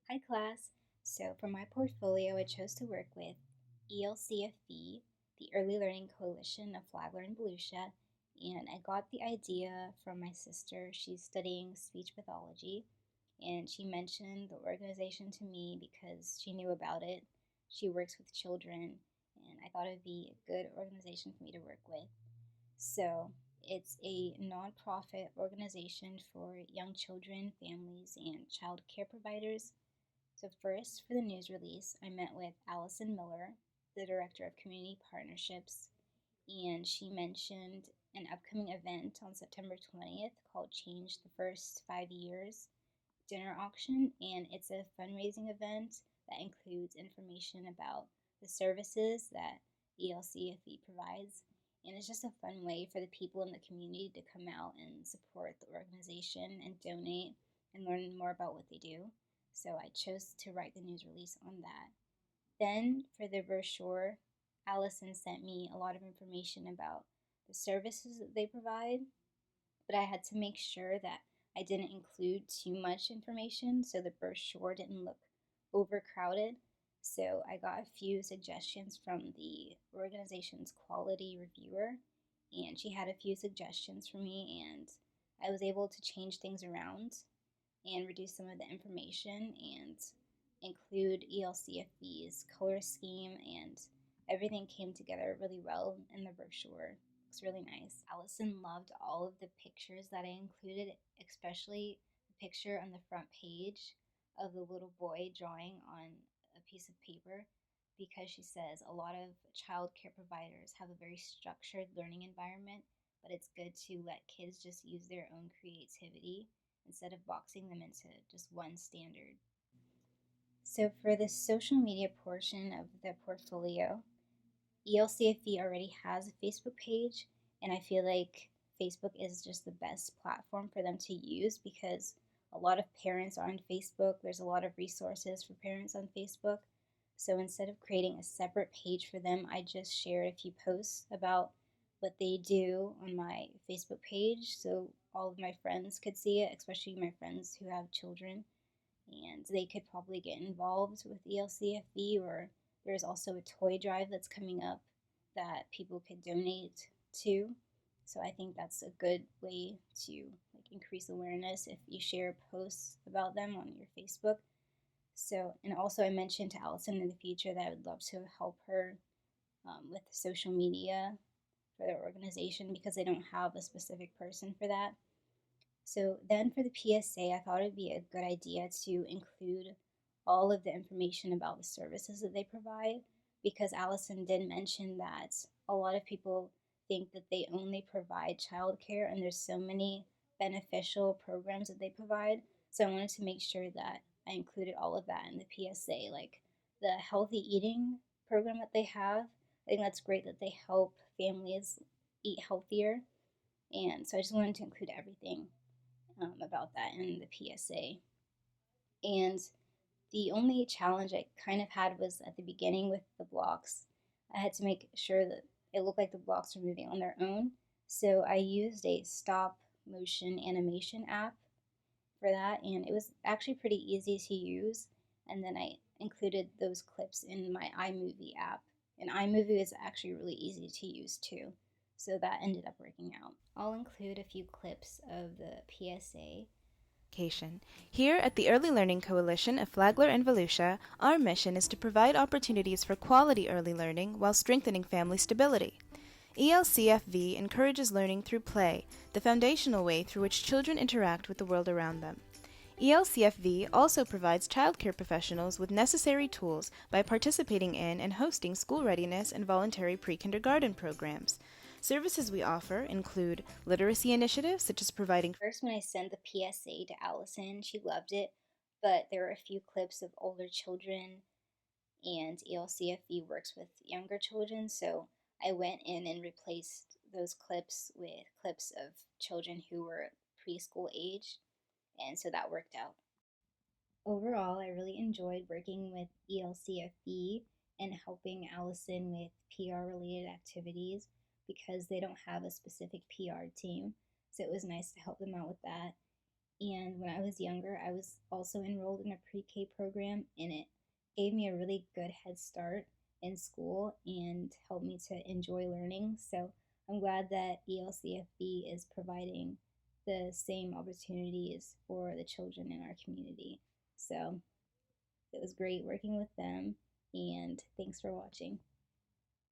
Hi class. So for my portfolio, I chose to work with ELCFV, the Early Learning Coalition of Flagler and Volusia, and I got the idea from my sister. She's studying speech pathology, and she mentioned the organization to me because she knew about it. She works with children, and I thought it would be a good organization for me to work with. So it's a nonprofit organization for young children, families, and child care providers. So, first, for the news release, I met with Allison Miller, the Director of Community Partnerships, and she mentioned an upcoming event on September 20th called Change the First 5 Years Dinner Auction, and it's a fundraising event that includes information about the services that ELCFE provides. And it's just a fun way for the people in the community to come out and support the organization and donate and learn more about what they do. So I chose to write the news release on that. Then for the brochure, Allison sent me a lot of information about the services that they provide, but I had to make sure that I didn't include too much information so the brochure didn't look overcrowded. So I got a few suggestions from the organization's quality reviewer, and she had a few suggestions for me, and I was able to change things around and reduce some of the information and include ELCFV's color scheme, and everything came together really well in the brochure. Looks really nice. Allison loved all of the pictures that I included, especially the picture on the front page of the little boy drawing on a piece of paper, because she says a lot of child care providers have a very structured learning environment, but it's good to let kids just use their own creativity instead of boxing them into just one standard. So for the social media portion of the portfolio, ELCFE already has a Facebook page, and I feel like Facebook is just the best platform for them to use because a lot of parents are on Facebook. There's a lot of resources for parents on Facebook. So instead of creating a separate page for them, I just shared a few posts about what they do on my Facebook page so all of my friends could see it, especially my friends who have children, and they could probably get involved with ELCFB, or there's also a toy drive that's coming up that people could donate to. So I think that's a good way to increase awareness if you share posts about them on your Facebook. So, and also I mentioned to Allison in the future that I would love to help her with social media for their organization because they don't have a specific person for that. So then for the PSA, I thought it'd be a good idea to include all of the information about the services that they provide because Allison did mention that a lot of people think that they only provide childcare and there's so many beneficial programs that they provide. So I wanted to make sure that I included all of that in the PSA, like the healthy eating program that they have. I think that's great that they help families eat healthier. And so I just wanted to include everything about that in the PSA. And the only challenge I kind of had was at the beginning with the blocks. I had to make sure that it looked like the blocks were moving on their own. So I used a stop motion animation app for that, and it was actually pretty easy to use. And then I included those clips in my iMovie app. And iMovie is actually really easy to use too. So that ended up working out. I'll include a few clips of the PSA. Here at the Early Learning Coalition of Flagler and Volusia, our mission is to provide opportunities for quality early learning while strengthening family stability. ELCFV encourages learning through play, the foundational way through which children interact with the world around them. ELCFV also provides childcare professionals with necessary tools by participating in and hosting school readiness and voluntary pre-kindergarten programs. Services we offer include literacy initiatives such as providing. First, when I sent the PSA to Allison, she loved it, but there were a few clips of older children, and ELCFV works with younger children, so I went in and replaced those clips with clips of children who were preschool age, and so that worked out. Overall, I really enjoyed working with ELCFB and helping Allison with PR related activities because they don't have a specific PR team. So it was nice to help them out with that. And when I was younger, I was also enrolled in a pre K program, and it gave me a really good head start in school and helped me to enjoy learning. So I'm glad that ELCFB is providing the same opportunities for the children in our community. So it was great working with them, and thanks for watching.